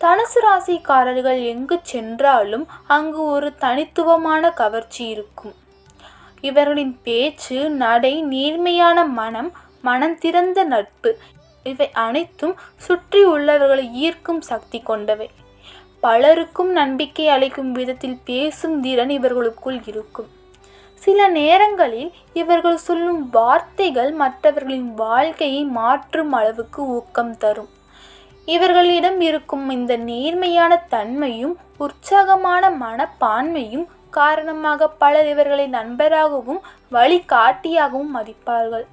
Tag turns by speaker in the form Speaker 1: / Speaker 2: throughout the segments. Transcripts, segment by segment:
Speaker 1: தனுசு ராசிக்காரர்கள் எங்கு சென்றாலும் அங்கு ஒரு தனித்துவமான கவர்ச்சி இருக்கும். இவர்களின் பேச்சு, நடை, நேர்மையான மனம், மனந்திறந்த நட்பு இவை அனைத்தும் சுற்றி உள்ளவர்களை ஈர்க்கும் சக்தி கொண்டவை. பலருக்கும் நம்பிக்கை அளிக்கும் விதத்தில் பேசும் திறன் இவர்களுக்குள் இருக்கும். சில நேரங்களில் இவர்கள் சொல்லும் வார்த்தைகள் மற்றவர்களின் வாழ்க்கையை மாற்றும் அளவுக்கு ஊக்கம் தரும். இவர்களிடம் இருக்கும் இந்த நேர்மையான தன்மையும் உற்சாகமான மனப்பான்மையும் காரணமாக பலர் இவர்களை நண்பராகவும் வழிகாட்டியாகவும் மதிப்பார்கள்.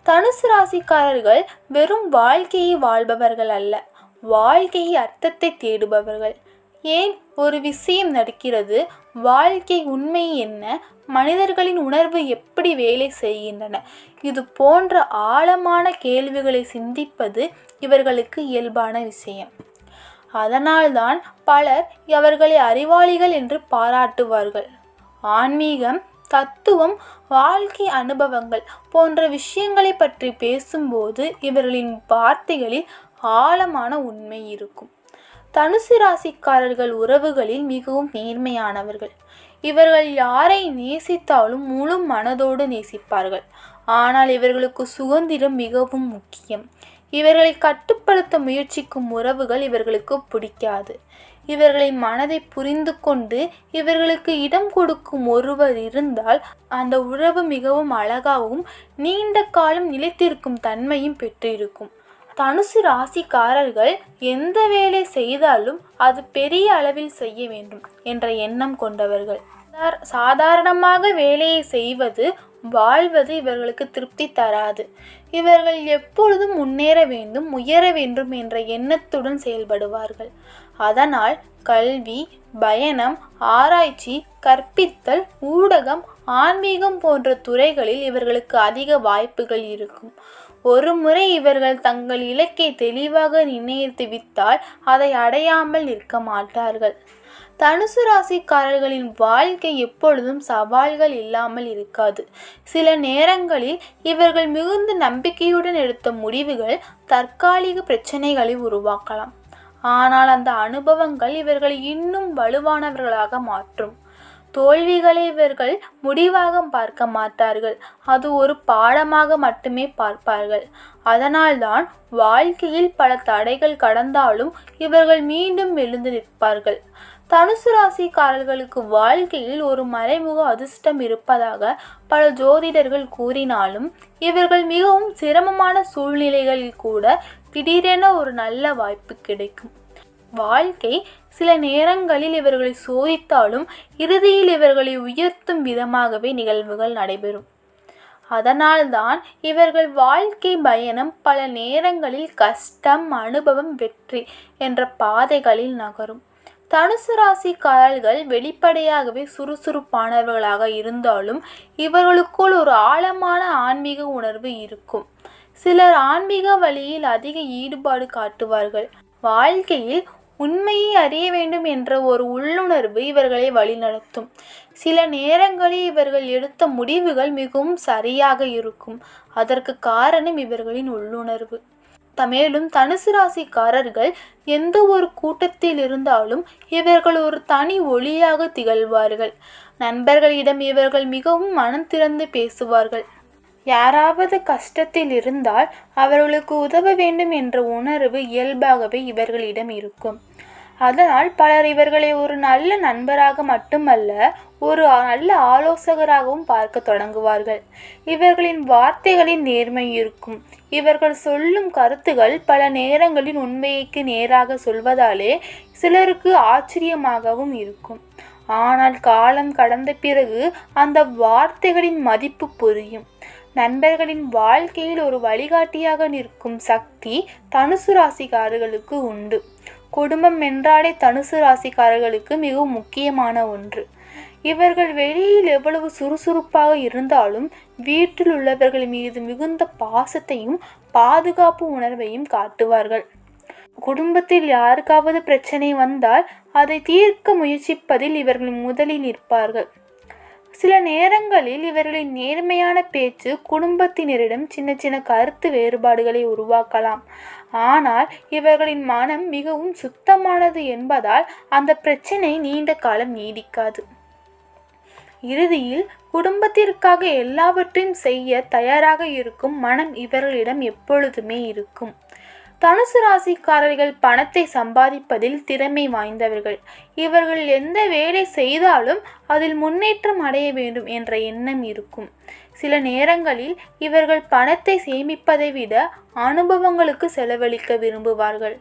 Speaker 1: தனுசு ராசிக்காரர்கள் வெறும் வாழ்க்கையை வாழ்பவர்கள் அல்ல, வாழ்க்கையை அர்த்தத்தை தேடுபவர்கள். ஏன் ஒரு விஷயம் நடக்கிறது, வாழ்க்கை உண்மை என்ன, மனிதர்களின் உணர்வு எப்படி வேலை செய்கின்றன, இது போன்ற ஆழமான கேள்விகளை சிந்திப்பது இவர்களுக்கு இயல்பான விஷயம். அதனால்தான் பலர் அவர்களை அறிவாளிகள் என்று பாராட்டுவார்கள். ஆன்மீகம், தத்துவம், வாழ்க்கை அனுபவங்கள் போன்ற விஷயங்களை பற்றி பேசும்போது இவர்களின் வார்த்தைகளில் ஆழமான உண்மை இருக்கும். தனுசு ராசிக்காரர்கள் உறவுகளில் மிகவும் நேர்மையானவர்கள். இவர்கள் யாரை நேசித்தாலும் முழு மனதோடு நேசிப்பார்கள். ஆனால் இவர்களுக்கு சுதந்திரம் மிகவும் முக்கியம். இவர்களை கட்டுப்படுத்த முயற்சிக்கும் உறவுகள் இவர்களுக்கு பிடிக்காது. இவர்களின் மனதை புரிந்து கொண்டு இவர்களுக்கு இடம் கொடுக்கும் ஒருவர் இருந்தால் அந்த உறவு மிகவும் அழகாகவும் நீண்ட காலம் நிலைத்திருக்கும் தன்மையும் பெற்றிருக்கும். தனுசு ராசிக்காரர்கள் எந்த வேலை செய்தாலும் அது பெரிய அளவில் செய்ய வேண்டும் என்ற எண்ணம் கொண்டவர்கள். சாதாரணமாக வேலையை செய்வது, வாழ்வது இவர்களுக்கு திருப்தி தராது. இவர்கள் எப்பொழுதும் முன்னேற வேண்டும், உயர வேண்டும் என்ற எண்ணத்துடன் செயல்படுவார்கள். அதனால் கல்வி, பயணம், ஆராய்ச்சி, கற்பித்தல், ஊடகம், ஆன்மீகம் போன்ற துறைகளில் இவர்களுக்கு அதிக வாய்ப்புகள் இருக்கும். ஒரு முறை இவர்கள் தங்கள் இலக்கை தெளிவாக நிர்ணயித்து விட்டால் அதை அடையாமல் நிற்க மாட்டார்கள். தனுசு ராசிக்காரர்களின் வாழ்க்கை எப்பொழுதும் சவால்கள் இல்லாமல் இருக்காது. சில நேரங்களில் இவர்கள் மிகுந்த நம்பிக்கையுடன் எடுத்த முடிவுகள் தற்காலிக பிரச்சனைகளை உருவாக்கலாம். ஆனால் அந்த அனுபவங்கள் இவர்களை இன்னும் வலுவானவர்களாக மாற்றும். தோல்விகளை இவர்கள் முடிவாக பார்க்க மாட்டார்கள், அது ஒரு பாடமாக மட்டுமே பார்ப்பார்கள். அதனால்தான் வாழ்க்கையில் பல தடைகள் கடந்தாலும் இவர்கள் மீண்டும் எழுந்து நிற்பார்கள். தனுசு ராசிக்காரர்களுக்கு வாழ்க்கையில் ஒரு மறைமுக அதிர்ஷ்டம் இருப்பதாக பல ஜோதிடர்கள் கூறினாலும் இவர்கள் மிகவும் சிரமமான சூழ்நிலைகளில் கூட திடீரென ஒரு நல்ல வாய்ப்பு கிடைக்கும். வாழ்க்கை சில நேரங்களில் இவர்களை சோதித்தாலும் இறுதியில் இவர்களை உயர்த்தும் விதமாகவே நிகழ்வுகள் நடைபெறும். அதனால்தான் இவர்கள் வாழ்க்கை பயணம் பல நேரங்களில் கஷ்டம், அனுபவம், வெற்றி என்ற பாதைகளில் நகரும். தனுசு ராசிக்காரர்கள் வெளிப்படையாகவே சுறுசுறுப்பானவர்களாக இருந்தாலும் இவர்களுக்குள் ஒரு ஆழமான ஆன்மீக உணர்வு இருக்கும். சிலர் ஆன்மீக வழியில் அதிக ஈடுபாடு காட்டுவார்கள். வாழ்க்கையில் உண்மையை அறிய வேண்டும் என்ற ஒரு உள்ளுணர்வு இவர்களை வழிநடத்தும். சில நேரங்களில் இவர்கள் எடுத்த முடிவுகள் மிகவும் சரியாக இருக்கும். அதற்கு காரணம் இவர்களின் உள்ளுணர்வு. மேலும் தனுசு ராசிக்காரர்கள் எந்த ஒரு கூட்டத்தில் இருந்தாலும் இவர்கள் ஒரு தனி ஒளியாக திகழ்வார்கள். நண்பர்களிடம் இவர்கள் மிகவும் மனம் திறந்து பேசுவார்கள். யாராவது கஷ்டத்தில் இருந்தால் அவர்களுக்கு உதவ வேண்டும் என்ற உணர்வு இயல்பாகவே இவர்களிடம் இருக்கும். அதனால் பலர் இவர்களை ஒரு நல்ல நண்பராக மட்டுமல்ல, ஒரு நல்ல ஆலோசகராகவும் பார்க்க தொடங்குவார்கள். இவர்களின் வார்த்தைகளின் நேர்மை இருக்கும். இவர்கள் சொல்லும் கருத்துகள் பல நேரங்களில் உண்மைக்கு நேராக சொல்வதாலே சிலருக்கு ஆச்சரியமாகவும் இருக்கும். ஆனால் காலம் கடந்த பிறகு அந்த வார்த்தைகளின் மதிப்பு புரியும். நண்பர்களின் வாழ்க்கையில் ஒரு வழிகாட்டியாக நிற்கும் சக்தி தனுசு ராசிக்காரர்களுக்கு உண்டு. குடும்பம் என்றாலே தனுசு ராசிக்காரர்களுக்கு மிகவும் முக்கியமான ஒன்று. இவர்கள் வெளியில் எவ்வளவு சுறுசுறுப்பாக இருந்தாலும் வீட்டில் உள்ளவர்கள் மீது மிகுந்த பாசத்தையும் பாதுகாப்பு உணர்வையும் காட்டுவார்கள். குடும்பத்தில் யாருக்காவது பிரச்சனை வந்தால் அதை தீர்க்க முயற்சிப்பதில் இவர்கள் முதலில் நிற்பார்கள். சில நேரங்களில் இவர்களின் நேர்மையான பேச்சு குடும்பத்தினரிடம் சின்ன சின்ன கருத்து வேறுபாடுகளை உருவாக்கலாம். ஆனால் இவர்களின் மனம் மிகவும் சுத்தமானது என்பதால் அந்த பிரச்சனை நீண்ட காலம் நீடிக்காது. இறுதியில் குடும்பத்திற்காக எல்லாவற்றையும் செய்ய தயாராக இருக்கும் மனம் இவர்களிடம் எப்பொழுதுமே இருக்கும். தனுசு ராசிக்காரர்கள் பணத்தை சம்பாதிப்பதில் திறமை வாய்ந்தவர்கள். இவர்கள் எந்த வேலை செய்தாலும் அதில் முன்னேற்றம் அடைய வேண்டும் என்ற எண்ணம் இருக்கும். சில நேரங்களில் இவர்கள் பணத்தை சேமிப்பதை விட அனுபவங்களுக்கு செலவழிக்க விரும்புவார்கள்.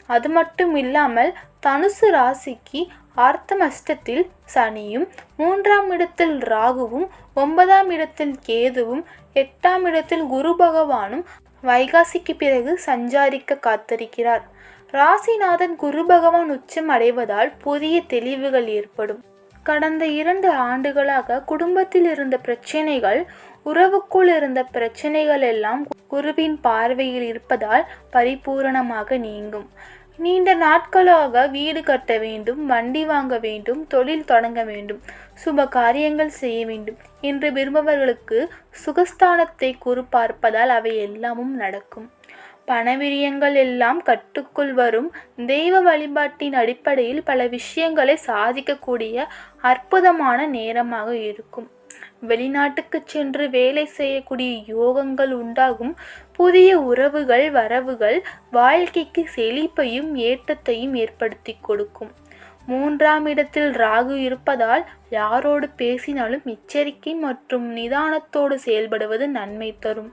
Speaker 1: அது மட்டும் இல்லாமல் தனுசு ராசிக்கு அர்த்தமஷ்டத்தில் சனியும், 3ஆம் இடத்தில் ராகுவும், 9ஆம் இடத்தில் கேதுவும், 8ஆம் இடத்தில் குரு பகவானும் வைகாசிக்கு பிறகு சஞ்சாரிக்க காத்திருக்கிறார். ராசிநாதன் குரு பகவான் உச்சம் அடைவதால் புதிய தெளிவுகள் ஏற்படும். கடந்த 2 ஆண்டுகளாக குடும்பத்தில் இருந்த பிரச்சனைகள், உறவுக்குள் இருந்த பிரச்சனைகள் எல்லாம் குருவின் பார்வையில் இருப்பதால் பரிபூரணமாக நீங்கும். நீண்ட நாட்களாக வீடு கட்ட வேண்டும், வண்டி வாங்க வேண்டும், தொழில் தொடங்க வேண்டும், சுப காரியங்கள் செய்ய வேண்டும் என்று விரும்பவர்களுக்கு சுகஸ்தானத்தை குரு பார்ப்பதால் அவை எல்லாமும் நடக்கும். பணவிரியங்கள் எல்லாம் கட்டுக்குள் வரும். தெய்வ வழிபாட்டின் அடிப்படையில் பல விஷயங்களை சாதிக்கக்கூடிய அற்புதமான நேரமாக இருக்கும். வெளிநாட்டுக்கு சென்று வேலை செய்யக்கூடிய யோகங்கள் உண்டாகும். புதிய உறவுகள் வரவுகள் வாழ்க்கைக்கு செழிப்பையும் ஏற்றத்தையும் ஏற்படுத்தி கொடுக்கும். 3ஆம் இடத்தில் ராகு இருப்பதால் யாரோடு பேசினாலும் எச்சரிக்கை மற்றும் நிதானத்தோடு செயல்படுவது நன்மை தரும்.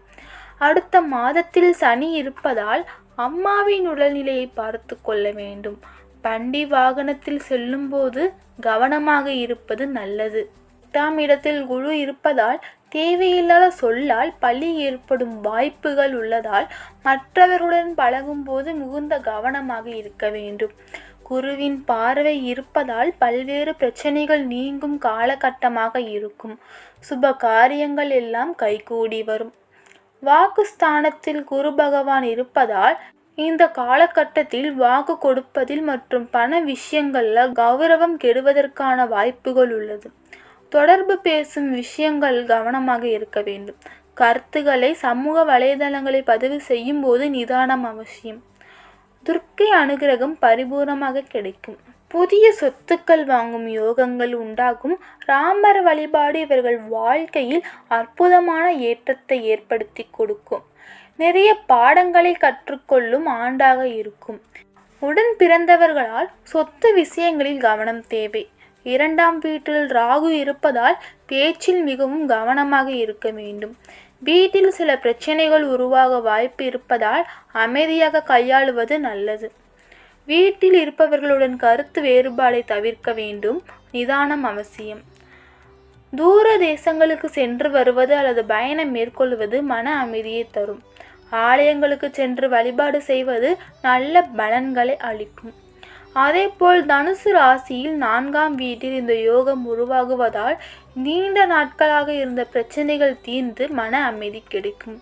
Speaker 1: அடுத்த மாதத்தில் சனி இருப்பதால் அம்மாவின் உடல்நிலையை பார்த்து கொள்ள வேண்டும். வண்டி வாகனத்தில் செல்லும் போது கவனமாக இருப்பது நல்லது. 8ஆம் இடத்தில் குரு இருப்பதால் தேவையில்லாத சொல்லால் பழி ஏற்படும் வாய்ப்புகள் உள்ளதால் மற்றவர்களுடன் பழகும் போது மிகுந்த கவனமாக இருக்க வேண்டும். குருவின் பார்வை இருப்பதால் பல்வேறு பிரச்சனைகள் நீங்கும் காலகட்டமாக இருக்கும். சுப காரியங்கள் எல்லாம் கைகூடி வரும். வாக்குஸ்தானத்தில் குரு பகவான் இருப்பதால் இந்த காலகட்டத்தில் வாக்கு கொடுப்பதில் மற்றும் பண விஷயங்கள்ல கௌரவம் கெடுவதற்கான வாய்ப்புகள் உள்ளது. தொடர்பு பேசும் விஷயங்கள் கவனமாக இருக்க வேண்டும். கருத்துக்களை சமூக வலைதளங்களை பதிவு செய்யும் போது நிதானம் அவசியம். துர்க்கை அனுகிரகம் பரிபூர்ணமாக கிடைக்கும். புதிய சொத்துக்கள் வாங்கும் யோகங்கள் உண்டாகும். ராமர் வழிபாடு இவர்கள் வாழ்க்கையில் அற்புதமான ஏற்றத்தை ஏற்படுத்தி கொடுக்கும். நிறைய பாடங்களை கற்றுக்கொள்ளும் ஆண்டாக இருக்கும். உடன் பிறந்தவர்களால் சொத்து விஷயங்களில் கவனம் தேவை. 2ஆம் வீட்டில் ராகு இருப்பதால் பேச்சில் மிகவும் கவனமாக இருக்க வேண்டும். வீட்டில் சில பிரச்சனைகள் உருவாக வாய்ப்பு இருப்பதால் அமைதியாக கையாளுவது நல்லது. வீட்டில் இருப்பவர்களுடன் கருத்து வேறுபாடை தவிர்க்க வேண்டும். நிதானம் அவசியம். தூர தேசங்களுக்கு சென்று வருவது அல்லது பயணம் மேற்கொள்வது மன அமைதியை தரும். ஆலயங்களுக்கு சென்று வழிபாடு செய்வது நல்ல பலன்களை அளிக்கும். அதேபோல் தனுசு ராசியில் 4ஆம் வீட்டில் இந்த யோகம் உருவாகுவதால் நீண்ட நாட்களாக இருந்த பிரச்சனைகள் தீர்ந்து மன அமைதி கிடைக்கும்.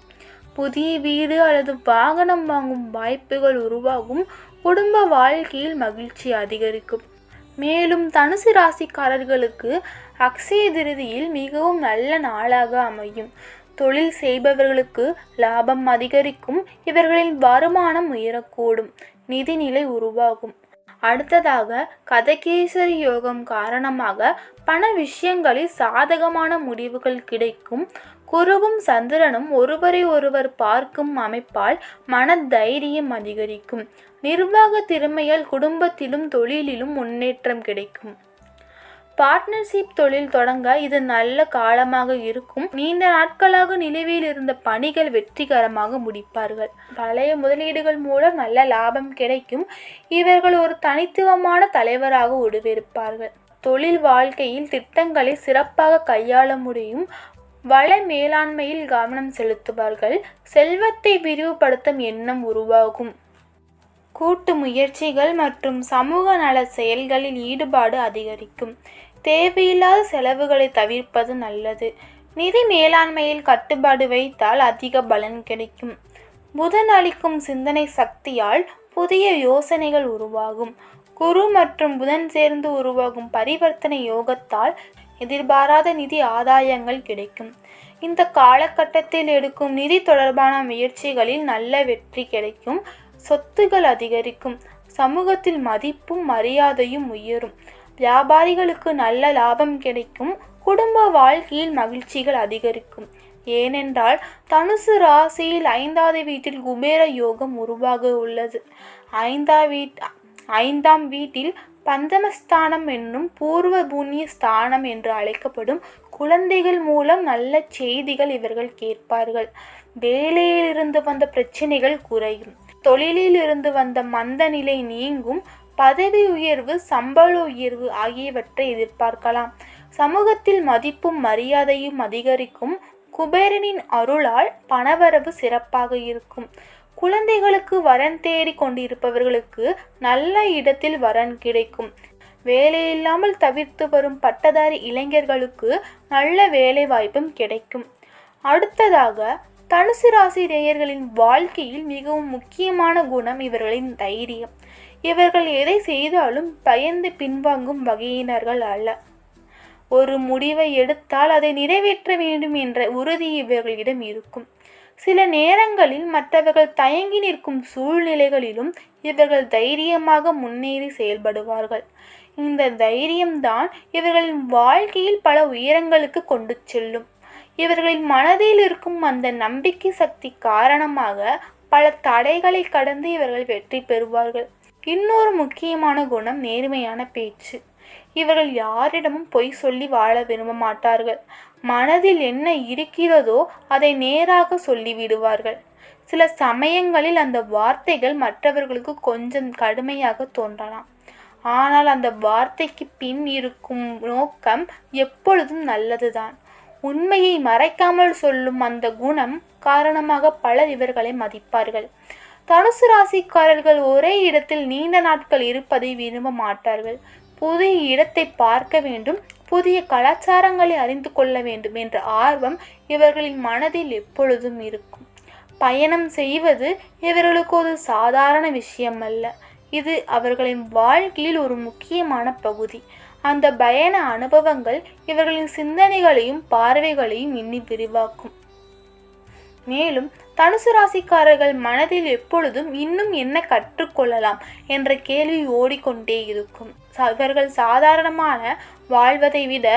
Speaker 1: புதிய வீடு அல்லது வாகனம் வாங்கும் வாய்ப்புகள் உருவாகும். குடும்ப வாழ்க்கையில் மகிழ்ச்சி அதிகரிக்கும். மேலும் தனுசு ராசிக்காரர்களுக்கு அக்ஷய திருதியில் மிகவும் நல்ல நாளாக அமையும். தொழில் செய்பவர்களுக்கு லாபம் அதிகரிக்கும். இவர்களின் வருமானம் உயரக்கூடும். நிதிநிலை உருவாகும். அடுத்ததாக கதகேசரி யோகம் காரணமாக பண விஷயங்களில் சாதகமான முடிவுகள் கிடைக்கும். குருவும் சந்திரனும் ஒருவரை ஒருவர் பார்க்கும் அமைப்பால் மன தைரியம் அதிகரிக்கும். நிர்வாக திறமையால் குடும்பத்திலும் தொழிலிலும் முன்னேற்றம் கிடைக்கும். பார்ட்னர்ஷிப் தொழில் தொடங்க இது நல்ல காலமாக இருக்கும். நீண்ட நாட்களாக நிலுவையில் இருந்த பணிகள் வெற்றிகரமாக முடிப்பார்கள். பழைய முதலீடுகள் மூலம் நல்ல லாபம் கிடைக்கும். இவர்கள் ஒரு தனித்துவமான தலைவராக உருவெடுப்பார்கள். தொழில் வாழ்க்கையில் திட்டங்களை சிறப்பாக கையாள முடியும். வள மேலாண்மையில் கவனம் செலுத்துவார்கள். செல்வத்தை விரிவுபடுத்தும் எண்ணம் உருவாகும். கூட்டு முயற்சிகள் மற்றும் சமூக நல செயல்களில் ஈடுபாடு அதிகரிக்கும். தேவையில்லாத செலவுகளை தவிர்ப்பது நல்லது. நிதி மேலாண்மையில் கட்டுப்பாடு வைத்தால் அதிக பலன் கிடைக்கும். புதன் அளிக்கும் சிந்தனை சக்தியால் புதிய யோசனைகள் உருவாகும். குரு மற்றும் புதன் சேர்ந்து உருவாகும் பரிவர்த்தனை யோகத்தால் எதிர்பாராத நிதி ஆதாயங்கள் கிடைக்கும். இந்த காலகட்டத்தில் எடுக்கும் நிதி தொடர்பான முயற்சிகளில் நல்ல வெற்றி கிடைக்கும். சொத்துகள் அதிகரிக்கும். சமூகத்தில் மதிப்பும் மரியாதையும் உயரும். வியாபாரிகளுக்கு நல்ல லாபம் கிடைக்கும். குடும்ப வாழ்க்கையில் மகிழ்ச்சிகள் அதிகரிக்கும். ஏனென்றால் தனுசு ராசியில் 5வது வீட்டில் குபேர யோகம் உருவாக உள்ளது. 5ஆம் வீட்டில் பஞ்சமஸ்தானம் என்னும் பூர்வ புண்ணிய ஸ்தானம் என்று அழைக்கப்படும். குழந்தைகள் மூலம் நல்ல செய்திகள் இவர்கள் கேட்பார்கள். வேலையிலிருந்து வந்த பிரச்சனைகள் குறையும். தொழிலில் இருந்து வந்த மந்த நிலை நீங்கும். பதவி உயர்வு, சம்பள உயர்வு ஆகியவற்றை எதிர்பார்க்கலாம். சமூகத்தில் மதிப்பும் மரியாதையும் அதிகரிக்கும். குபேரனின் அருளால் பணவரவு சிறப்பாக இருக்கும். குழந்தைகளுக்கு வரன் தேடி கொண்டிருப்பவர்களுக்கு நல்ல இடத்தில் வரன் கிடைக்கும். வேலையில்லாமல் தவிர்த்து வரும் பட்டதாரி இளைஞர்களுக்கு நல்ல வேலை வாய்ப்பும் கிடைக்கும். அடுத்ததாக தனுசு ராசி நேயர்களின் வாழ்க்கையில் மிகவும் முக்கியமான குணம் இவர்களின் தைரியம். இவர்கள் எதை செய்தாலும் பயந்து பின்வாங்கும் வகையினர்கள் அல்ல. ஒரு முடிவை எடுத்தால் அதை நிறைவேற்ற வேண்டும் என்ற உறுதி இவர்களிடம் இருக்கும். சில நேரங்களில் மற்றவர்கள் தயங்கி நிற்கும் சூழ்நிலைகளிலும் இவர்கள் தைரியமாக முன்னேறி செயல்படுவார்கள். இந்த தைரியம்தான் இவர்களின் வாழ்க்கையில் பல உயரங்களுக்கு கொண்டு செல்லும். இவர்களின் மனதில் இருக்கும் அந்த நம்பிக்கை சக்தி காரணமாக பல தடைகளை கடந்து இவர்கள் வெற்றி பெறுவார்கள். இன்னொரு முக்கியமான குணம் நேர்மையான பேச்சு. இவர்கள் யாரிடமும் பொய் சொல்லி வாழ விரும்ப மாட்டார்கள். மனதில் என்ன இருக்கிறதோ அதை நேராக சொல்லிவிடுவார்கள். சில சமயங்களில் அந்த வார்த்தைகள் மற்றவர்களுக்கு கொஞ்சம் கடுமையாக தோன்றலாம். ஆனால் அந்த வார்த்தைக்கு பின் இருக்கும் நோக்கம் எப்பொழுதும் நல்லதுதான். உண்மையை மறைக்காமல் சொல்லும் அந்த குணம் காரணமாக பலர் இவர்களை மதிப்பார்கள். தனுசு ராசிக்காரர்கள் ஒரே இடத்தில் நீண்ட நாட்கள் இருப்பதை விரும்ப மாட்டார்கள். புதிய இடத்தை பார்க்க வேண்டும், புதிய கலாச்சாரங்களை அறிந்து கொள்ள வேண்டும் என்ற ஆர்வம் இவர்களின் மனதில் எப்பொழுதும் இருக்கும். பயணம் செய்வது இவர்களுக்கு ஒரு சாதாரண விஷயம் அல்ல. இது அவர்களின் வாழ்க்கையில் ஒரு முக்கியமான பகுதி. அந்த பயண அனுபவங்கள் இவர்களின் சிந்தனைகளையும் பார்வைகளையும் இன்னும் விரிவாக்கும். மேலும் தனுசு ராசிக்காரர்கள் மனதில் எப்பொழுதும் இன்னும் என்ன கற்றுக்கொள்ளலாம் என்ற கேள்வி ஓடிக்கொண்டே இருக்கும். இவர்கள் சாதாரணமான வாழ்வதை விட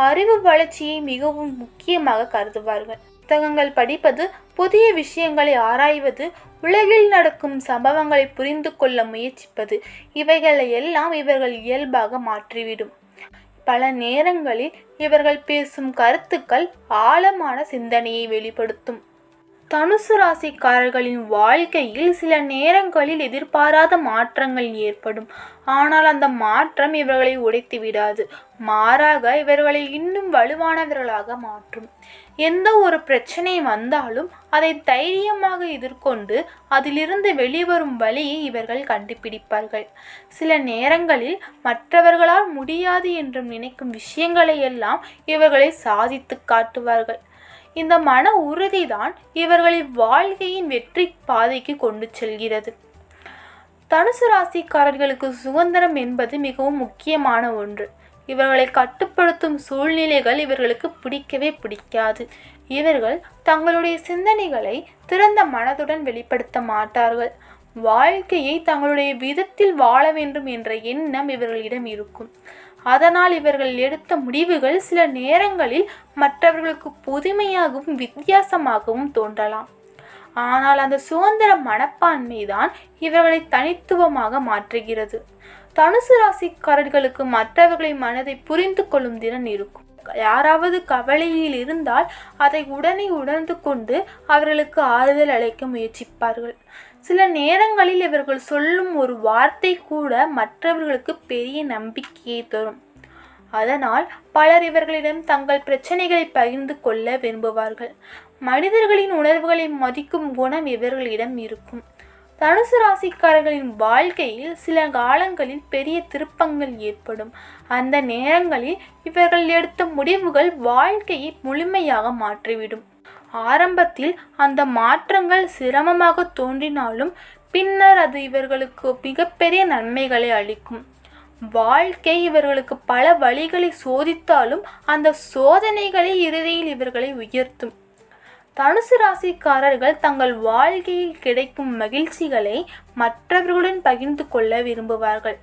Speaker 1: அறிவு வளர்ச்சியை மிகவும் முக்கியமாக கருதுவார்கள். புத்தகங்கள் படிப்பது, புதிய விஷயங்களை ஆராய்வது, உலகில் நடக்கும் சம்பவங்களை புரிந்து கொள்ள முயற்சிப்பது, இவைகளை எல்லாம் இவர்கள் இயல்பாக மாற்றிவிடும். பல நேரங்களில் இவர்கள் பேசும் கருத்துக்கள் ஆழமான சிந்தனையை வெளிப்படுத்தும். தனுசு ராசிக்காரர்களின் வாழ்க்கையில் சில நேரங்களில் எதிர்பாராத மாற்றங்கள் ஏற்படும். ஆனால் அந்த மாற்றம் இவர்களை உடைத்து விடாது. மாறாக இவர்களை இன்னும் வலுவானவர்களாக மாற்றும். எந்த ஒரு பிரச்சனை வந்தாலும் அதை தைரியமாக எதிர்கொண்டு அதிலிருந்து வெளிவரும் வழியை இவர்கள் கண்டுபிடிப்பார்கள். சில நேரங்களில் மற்றவர்களால் முடியாது என்று நினைக்கும் விஷயங்களை எல்லாம் இவர்களை சாதித்து காட்டுவார்கள். இந்த மன உறுதிதான் இவர்களை வாழ்க்கையின் வெற்றி பாதைக்கு கொண்டு செல்கிறது. தனுசு ராசிக்காரர்களுக்கு சுதந்திரம் என்பது மிகவும் முக்கியமான ஒன்று. இவர்களை கட்டுப்படுத்தும் சூழ்நிலைகள் இவர்களுக்கு பிடிக்கவே பிடிக்காது. இவர்கள் தங்களுடைய சிந்தனைகளை திறந்த மனதுடன் வெளிப்படுத்த மாட்டார்கள். வாழ்க்கையை தங்களுடைய விதத்தில் வாழ வேண்டும் என்ற எண்ணம் இவர்களிடம் இருக்கும். அதனால் இவர்கள் எடுத்த முடிவுகள் சில நேரங்களில் மற்றவர்களுக்கு புதுமையாகவும் வித்தியாசமாகவும் தோன்றலாம். ஆனால் அந்த சுதந்திர மனப்பான்மை தான் இவர்களை தனித்துவமாக மாற்றுகிறது. தனுசு ராசிக்காரர்களுக்கு மற்றவர்களின் மனதை புரிந்து கொள்ளும் திறன் இருக்கும். யாராவது கவலையில் இருந்தால் அதை உடனே உணர்ந்து கொண்டு அவர்களுக்கு ஆறுதல் அளிக்க முயற்சிப்பார்கள். சில நேரங்களில் இவர்கள் சொல்லும் ஒரு வார்த்தை கூட மற்றவர்களுக்கு பெரிய நம்பிக்கையை தரும். அதனால் பலர் இவர்களிடம் தங்கள் பிரச்சனைகளை பகிர்ந்து கொள்ள விரும்புவார்கள். மனிதர்களின் உணர்வுகளை மதிக்கும் குணம் இவர்களிடம் இருக்கும். தனுசு ராசிக்காரர்களின் வாழ்க்கையில் சில காலங்களில் பெரிய திருப்பங்கள் ஏற்படும். அந்த நேரங்களில் இவர்கள் எடுத்த முடிவுகள் வாழ்க்கையை முழுமையாக மாற்றிவிடும். ஆரம்பத்தில் அந்த மாற்றங்கள் சிரமமாக தோன்றினாலும் பின்னர் அது இவர்களுக்கு மிகப்பெரிய நன்மைகளை அளிக்கும். வாழ்க்கை இவர்களுக்கு பல வழிகளை சோதித்தாலும் அந்த சோதனைகளை இறுதியில் இவர்களை உயர்த்தும். தனுசு ராசிக்காரர்கள் தங்கள் வாழ்க்கையில் கிடைக்கும் மகிழ்ச்சிகளை மற்றவர்களுடன் பகிர்ந்து கொள்ள விரும்புவார்கள்.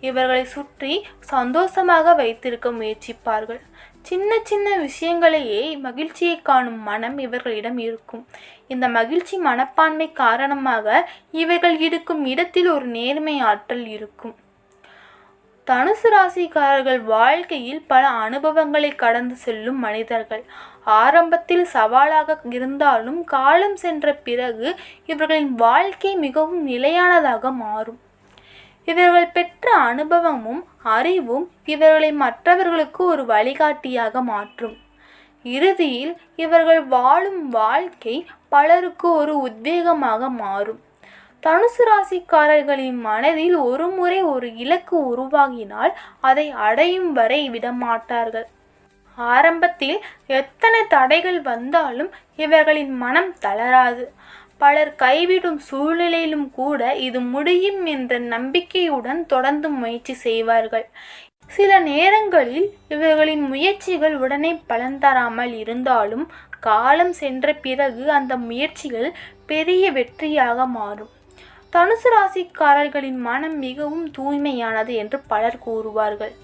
Speaker 1: இவர்களை சுற்றி சந்தோஷமாக வைத்திருக்க முயற்சிப்பார்கள். சின்ன சின்ன விஷயங்களையே மகிழ்ச்சியை காணும் மனம் இவர்களிடம் இருக்கும். இந்த மகிழ்ச்சி மனப்பான்மை காரணமாக இவர்கள் இருக்கும் இடத்தில் ஒரு நேர்மை ஆற்றல் இருக்கும். தனுசு ராசிக்காரர்கள் வாழ்க்கையில் பல அனுபவங்களை கடந்து செல்லும் மனிதர்கள். ஆரம்பத்தில் சவாலாக இருந்தாலும் காலம் சென்ற பிறகு இவர்களின் வாழ்க்கை மிகவும் நிலையானதாக மாறும். இவர்கள் பெற்ற அனுபவமும் அறிவும் இவர்களை மற்றவர்களுக்கு ஒரு வழிகாட்டியாக மாற்றும். இறுதியில் இவர்கள் வாழும் வாழ்க்கை பலருக்கு ஒரு உத்வேகமாக மாறும். தனுசு ராசிக்காரர்களின் மனதில் ஒரு முறை ஒரு இலக்கு உருவாகினால் அதை அடையும் வரை விடமாட்டார்கள். ஆரம்பத்தில் எத்தனை தடைகள் வந்தாலும் இவர்களின் மனம் தளராது. பலர் கைவிடும் சூழ்நிலையிலும் கூட இது முடியும் என்ற நம்பிக்கையுடன் தொடர்ந்து முயற்சி செய்வார்கள். சில நேரங்களில் இவர்களின் முயற்சிகள் உடனே பலன் தராமல் இருந்தாலும் காலம் சென்ற பிறகு அந்த முயற்சிகள் பெரிய வெற்றியாக மாறும். தனுசு ராசிக்காரர்களின் மனம் மிகவும் தூய்மையானது என்று பலர் கூறுவார்கள்.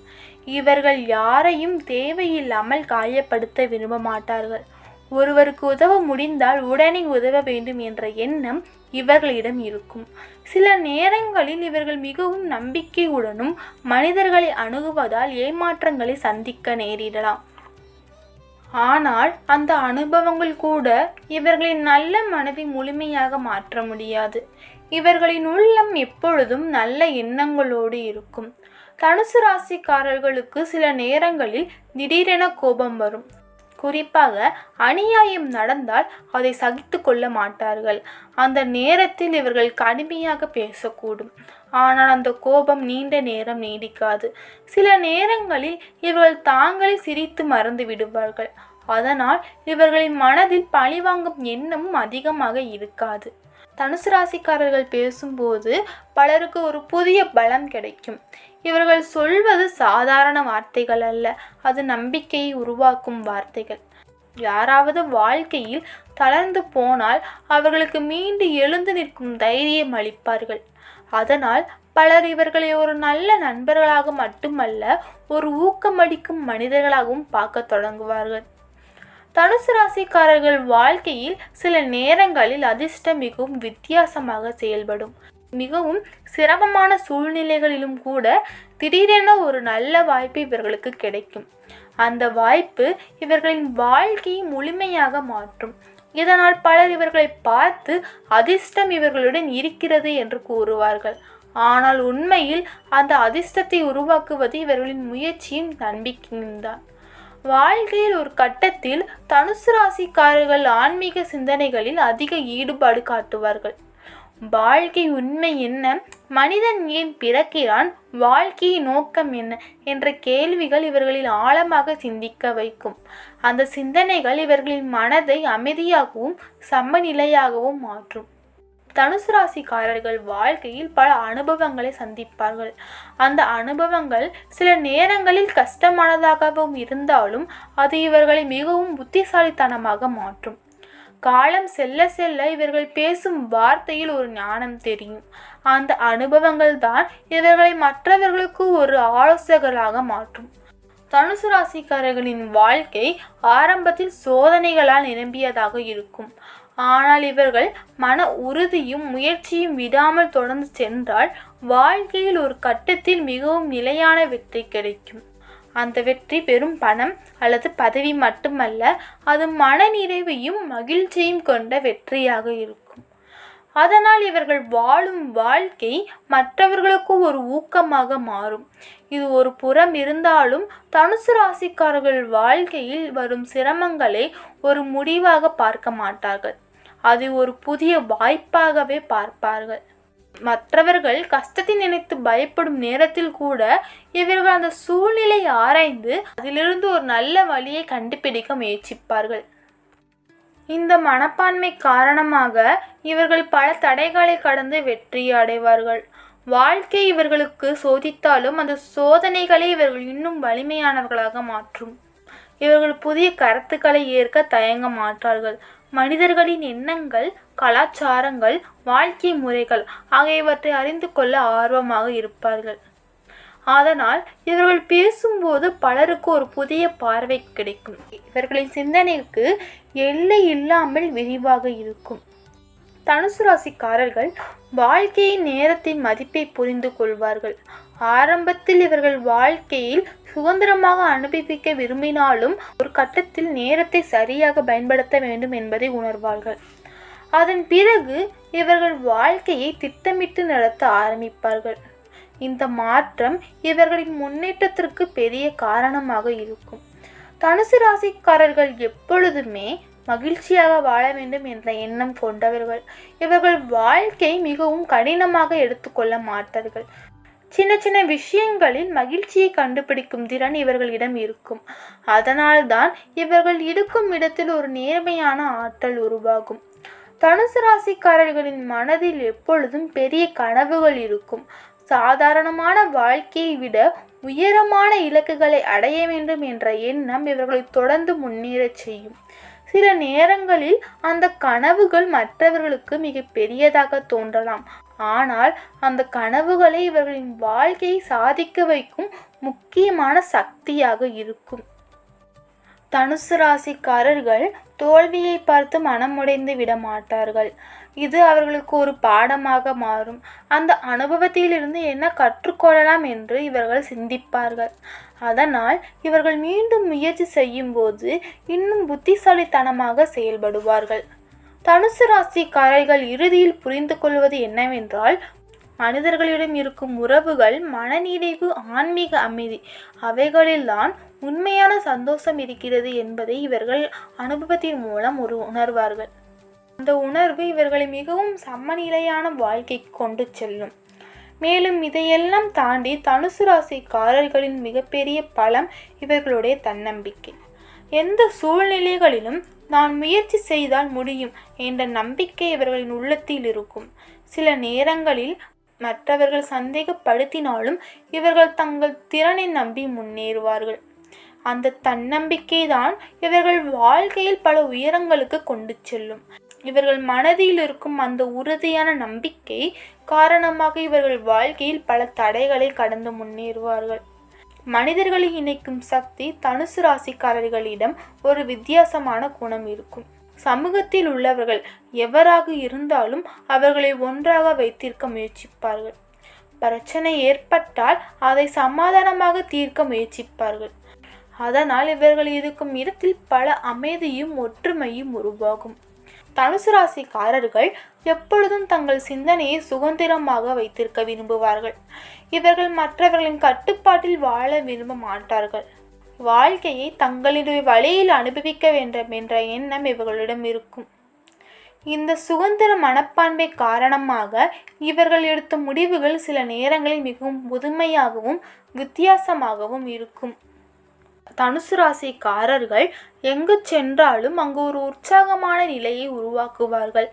Speaker 1: இவர்கள் யாரையும் தேவையில்லாமல் காயப்படுத்த விரும்ப மாட்டார்கள். ஒருவருக்கு உதவ முடிந்தால் உடனே உதவ வேண்டும் என்ற எண்ணம் இவர்களிடம் இருக்கும். சில நேரங்களில் இவர்கள் மிகவும் நம்பிக்கையுடனும் மனிதர்களை அணுகுவதால் ஏமாற்றங்களை சந்திக்க நேரிடலாம். ஆனால் அந்த அனுபவங்கள் கூட இவர்களின் நல்ல மனதை முழுமையாக மாற்ற முடியாது. இவர்களின் உள்ளம் எப்பொழுதும் நல்ல எண்ணங்களோடு இருக்கும். தனுசு ராசிக்காரர்களுக்கு சில நேரங்களில் திடீரென கோபம் வரும். குறிப்பாக அநியாயம் நடந்தால் அதை சகித்து கொள்ள மாட்டார்கள். அந்த நேரத்தில் இவர்கள் கடுமையாக பேசக்கூடும். ஆனால் அந்த கோபம் நீண்ட நேரம் நீடிக்காது. சில நேரங்களில் இவர்கள் தாங்களே சிரித்து மறந்து விடுவார்கள். அதனால் இவர்களின் மனதில் பழிவாங்கும் எண்ணமும் அதிகமாக இருக்காது. தனுசு ராசிக்காரர்கள் பேசும்போது பலருக்கு ஒரு புதிய பலம் கிடைக்கும். இவர்கள் சொல்வது சாதாரண வார்த்தைகள் அல்ல, அது நம்பிக்கையை உருவாக்கும் வார்த்தைகள். யாராவது வாழ்க்கையில் தளர்ந்து போனால் அவர்களுக்கு மீண்டு எழுந்து நிற்கும் தைரியம் அளிப்பார்கள். அதனால் பலர் இவர்களை ஒரு நல்ல நண்பர்களாக மட்டுமல்ல, ஒரு ஊக்கமளிக்கும் மனிதர்களாகவும் பார்க்க தொடங்குவார்கள். தனுசு ராசிக்காரர்கள் வாழ்க்கையில் சில நேரங்களில் அதிர்ஷ்டம் மிகவும் வித்தியாசமாக செயல்படும். மிகவும் சிரமமான சூழ்நிலைகளிலும் கூட திடீரென ஒரு நல்ல வாய்ப்பு இவர்களுக்கு கிடைக்கும். அந்த வாய்ப்பு இவர்களின் வாழ்க்கையை முழுமையாக மாற்றும். இதனால் பலர் இவர்களை பார்த்து அதிர்ஷ்டம் இவர்களுடன் இருக்கிறது என்று கூறுவார்கள். ஆனால் உண்மையில் அந்த அதிர்ஷ்டத்தை உருவாக்குவது இவர்களின் முயற்சியும் நம்பிக்கையும் தான். வாழ்க்கையில் ஒரு கட்டத்தில் தனுசு ராசிக்காரர்கள் ஆன்மீக சிந்தனைகளில் அதிக ஈடுபாடு காட்டுவார்கள். வாழ்க்கை உண்மை என்ன, மனிதன் ஏன் பிறக்கிறான், வாழ்க்கையின் நோக்கம் என்ன என்ற கேள்விகள் இவர்களில் ஆழமாக சிந்திக்க வைக்கும். அந்த சிந்தனைகள் இவர்களின் மனதை அமைதியாகவும் சமநிலையாகவும் மாற்றும். தனுசு ராசிக்காரர்கள் வாழ்க்கையில் பல அனுபவங்களை சந்திப்பார்கள். அந்த அனுபவங்கள் சில நேரங்களில் கஷ்டமானதாகவும் இருந்தாலும் அது இவர்களை மிகவும் புத்திசாலித்தனமாக மாற்றும். காலம் செல்ல செல்ல இவர்கள் பேசும் வார்த்தையில் ஒரு ஞானம் தெரியும். அந்த அனுபவங்கள் தான் இவர்களை மற்றவர்களுக்கு ஒரு ஆலோசகராக மாற்றும். தனுசு ராசிக்காரர்களின் வாழ்க்கை ஆரம்பத்தில் சோதனைகளால் நிரம்பியதாக இருக்கும். ஆனால் இவர்கள் மன உறுதியும் முயற்சியும் விடாமல் தொடர்ந்து சென்றால் வாழ்க்கையில் ஒரு கட்டத்தில் மிகவும் நிலையான வெற்றி கிடைக்கும். அந்த வெற்றி வெறும் பணம் அல்லது பதவி மட்டுமல்ல, அது மனநிறைவையும் மகிழ்ச்சியும் கொண்ட வெற்றியாக இருக்கும். அதனால் இவர்கள் வாழும் வாழ்க்கை மற்றவர்களுக்கு ஒரு ஊக்கமாக மாறும். இது ஒரு புறம் இருந்தாலும் தனுசு ராசிக்காரர்கள் வாழ்க்கையில் வரும் சிரமங்களை ஒரு முடிவாக பார்க்க மாட்டார்கள். அதை ஒரு புதிய வாய்ப்பாகவே பார்ப்பார்கள். மற்றவர்கள் கஷ்டத்தை நினைத்து பயப்படும் நேரத்தில் கூட இவர்கள் அந்த சூழ்நிலை ஆராய்ந்து அதிலிருந்து ஒரு நல்ல வழியை கண்டுபிடிக்க முயற்சிப்பார்கள். இந்த மனப்பான்மை காரணமாக இவர்கள் பல தடைகளை கடந்து வெற்றி அடைவார்கள். வாழ்க்கை இவர்களுக்கு சோதித்தாலும் அந்த சோதனைகளை இவர்கள் இன்னும் வலிமையானவர்களாக மாற்றும். இவர்கள் புதிய கருத்துக்களை ஏற்க தயங்க மாட்டார்கள். மனிதர்களின் எண்ணங்கள், கலாச்சாரங்கள், வாழ்க்கை முறைகள் ஆகியவற்றை அறிந்து கொள்ள ஆர்வமாக இருப்பார்கள். அதனால் இவர்கள் பேசும்போது பலருக்கு ஒரு புதிய பார்வை கிடைக்கும். இவர்களின் சிந்தனைக்கு எல்லை இல்லாமல் விரிவாக இருக்கும். தனுசு ராசிக்காரர்கள் வாழ்க்கையின் நேரத்தின் மதிப்பை புரிந்து கொள்வார்கள். ஆரம்பத்தில் இவர்கள் வாழ்க்கையில் சுதந்திரமாக அனுபவிக்க விரும்பினாலும் ஒரு கட்டத்தில் நேரத்தை சரியாக பயன்படுத்த வேண்டும் என்பதை உணர்வார்கள். அதன் பிறகு இவர்கள் வாழ்க்கையை திட்டமிட்டு நடத்த ஆரம்பிப்பார்கள். இந்த மாற்றம் இவர்களின் முன்னேற்றத்திற்கு பெரிய காரணமாக இருக்கும். தனுசு ராசிக்காரர்கள் எப்பொழுதுமே மகிழ்ச்சியாக வாழ வேண்டும் என்ற எண்ணம் கொண்டவர்கள். இவர்கள் வாழ்க்கை மிகவும் கடினமாக எடுத்துக்கொள்ள மாட்டார்கள். சின்ன சின்ன விஷயங்களில் மகிழ்ச்சியை கண்டுபிடிக்கும் திறன் இவர்களிடம் இருக்கும். அதனால்தான் இவர்கள் இருக்கும் இடத்தில் ஒரு நேர்மையான ஆற்றல் உருவாகும். தனுசு ராசிக்காரர்களின் மனதில் எப்பொழுதும் பெரிய கனவுகள் இருக்கும். சாதாரணமான வாழ்க்கையை விட உயரமான இலக்குகளை அடைய வேண்டும் என்ற எண்ணம் இவர்களை தொடர்ந்து முன்னேறச் செய்யும். சில நேரங்களில் அந்த கனவுகள் மற்றவர்களுக்கு மிக பெரியதாக தோன்றலாம். ஆனால் அந்த கனவுகளை இவர்களின் வாழ்க்கையை சாதிக்க வைக்கும் முக்கியமான சக்தியாக இருக்கும். தனுசு ராசிக்காரர்கள் தோல்வியை பார்த்து மனமுடைந்து விட மாட்டார்கள். இது அவர்களுக்கு ஒரு பாடமாக மாறும். அந்த அனுபவத்திலிருந்து என்ன கற்றுக்கொள்ளலாம் என்று இவர்கள் சிந்திப்பார்கள். அதனால் இவர்கள் மீண்டும் முயற்சி செய்யும் போது இன்னும் புத்திசாலித்தனமாக செயல்படுவார்கள். தனுசு ராசிக்காரர்கள் இறுதியில் புரிந்து கொள்வது என்னவென்றால், மனிதர்களிடம் இருக்கும் உறவுகள், மனநிறைவு, ஆன்மீக அமைதி அவைகளில்தான் உண்மையான சந்தோஷம் இருக்கிறது என்பதை இவர்கள் அனுபவத்தின் மூலம் உணர்வார்கள். அந்த உணர்வு இவர்களை மிகவும் சமநிலையான வாழ்க்கைக்கு கொண்டு செல்லும். மேலும் இதையெல்லாம் தாண்டி தனுசு ராசிக்காரர்களின் மிகப்பெரிய பலம் இவர்களுடைய தன்னம்பிக்கை. எந்த சூழ்நிலைகளிலும் நான் முயற்சி செய்தால் முடியும் என்ற நம்பிக்கை இவர்களின் உள்ளத்தில் இருக்கும். சில நேரங்களில் மற்றவர்கள் சந்தேகப்படுத்தினாலும் இவர்கள் தங்கள் திறனை நம்பி முன்னேறுவார்கள். அந்த தன்னம்பிக்கை தான் இவர்கள் வாழ்க்கையில் பல உயரங்களுக்கு கொண்டு செல்லும். இவர்கள் மனதில் இருக்கும் அந்த உறுதியான நம்பிக்கை காரணமாக இவர்கள் வாழ்க்கையில் பல தடைகளை கடந்து முன்னேறுவார்கள். மனிதர்களை இணைக்கும் சக்தி தனுசு ராசிக்காரர்களிடம் ஒரு வித்தியாசமான குணம் இருக்கும். சமூகத்தில் உள்ளவர்கள் எவராக இருந்தாலும் அவர்களை ஒன்றாக வைத்திருக்க முயற்சிப்பார்கள். பிரச்சனை ஏற்பட்டால் அதை சமாதானமாக தீர்க்க முயற்சிப்பார்கள். அதனால் இவர்கள் இருக்கும் இடத்தில் பல அமைதியும் ஒற்றுமையும் உருவாகும். தனுசு ராசிக்காரர்கள் எப்பொழுதும் தங்கள் சிந்தனையை சுதந்திரமாக வைத்திருக்க விரும்புவார்கள். இவர்கள் மற்றவர்களின் கட்டுப்பாட்டில் வாழ விரும்ப மாட்டார்கள். வாழ்க்கையை தங்களுடைய வழியில் அனுபவிக்க வேண்டும் என்ற எண்ணம் இவர்களிடம் இருக்கும். இந்த சுதந்திர மனப்பான்மை காரணமாக இவர்கள் எடுத்த முடிவுகள் சில நேரங்களில் மிகவும் புதுமையாகவும் வித்தியாசமாகவும் இருக்கும். தனுசு ராசிக்காரர்கள் எங்கு சென்றாலும் அங்கு ஒரு உற்சாகமான நிலையை உருவாக்குவார்கள்.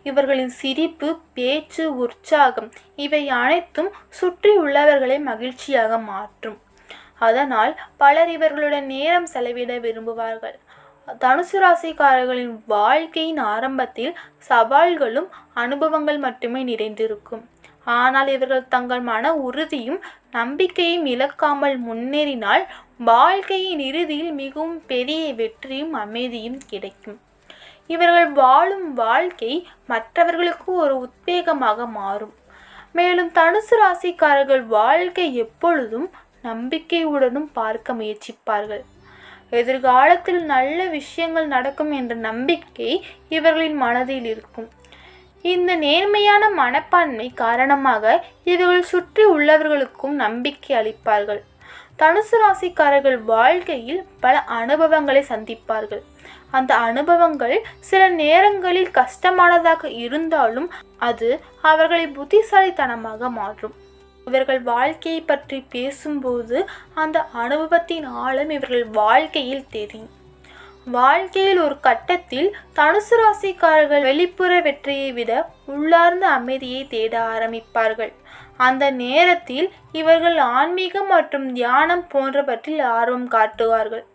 Speaker 1: இவர்களின் சிரிப்பு, பேச்சு, உற்சாகம் இவை அனைத்தும் சுற்றி உள்ளவர்களை மகிழ்ச்சியாக மாற்றும். அதனால் பலர் இவர்களுடன் நேரம் செலவிட விரும்புவார்கள். தனுசு ராசிக்காரர்களின் வாழ்க்கையின் ஆரம்பத்தில் சவால்களும் அனுபவங்கள் மட்டுமே நிறைந்திருக்கும். ஆனால் இவர்கள் தங்கள் மன உறுதியும் நம்பிக்கையும் இழக்காமல் முன்னேறினால் வாழ்க்கையின் இறுதியில் மிகவும் பெரிய வெற்றியும் அமைதியும் கிடைக்கும். இவர்கள் வாழும் வாழ்க்கை மற்றவர்களுக்கு ஒரு உத்வேகமாக மாறும். மேலும் தனுசு ராசிக்காரர்கள் வாழ்க்கை எப்பொழுதும் நம்பிக்கையுடனும் பார்க்க முயற்சிப்பார்கள். எதிர்காலத்தில் நல்ல விஷயங்கள் நடக்கும் என்ற நம்பிக்கை இவர்களின் மனதில் இருக்கும். இந்த நேர்மையான மனப்பான்மை காரணமாக இவர்கள் சுற்றி உள்ளவர்களுக்கும் நம்பிக்கை அளிப்பார்கள். தனுசு ராசிக்காரர்கள் வாழ்க்கையில் பல அனுபவங்களை சந்திப்பார்கள். அந்த அனுபவங்கள் சில நேரங்களில் கஷ்டமானதாக இருந்தாலும் அது அவர்களை புத்திசாலித்தனமாக மாற்றும். இவர்கள் வாழ்க்கையை பற்றி பேசும்போது அந்த அனுபவத்தின் ஆழம் இவர்கள் வாழ்க்கையில் தெரியும். வாழ்க்கையில் ஒரு கட்டத்தில் தனுசு ராசிக்காரர்கள் வெளிப்புற வெற்றியை விட உள்ளார்ந்த அமைதியை தேட ஆரம்பிப்பார்கள். அந்த நேரத்தில் இவர்கள் ஆன்மீகம் மற்றும் தியானம் போன்றவற்றில் ஆர்வம் காட்டுவார்கள்.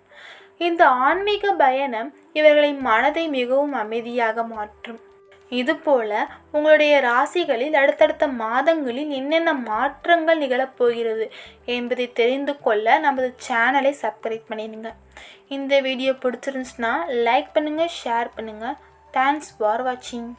Speaker 1: இந்த ஆன்மீக பயணம் இவர்களின் மனதை மிகவும் அமைதியாக மாற்றும். இதுபோல உங்களுடைய ராசிகளில் அடுத்தடுத்த மாதங்களில் என்னென்ன மாற்றங்கள் நிகழப்போகிறது என்பதை தெரிந்து கொள்ள நமது சேனலை சப்ஸ்கிரைப் பண்ணிடுங்க. இந்த வீடியோ பிடிச்சிருந்துச்சுன்னா லைக் பண்ணுங்கள், ஷேர் பண்ணுங்கள். தேங்க்ஸ் ஃபார் வாட்சிங்.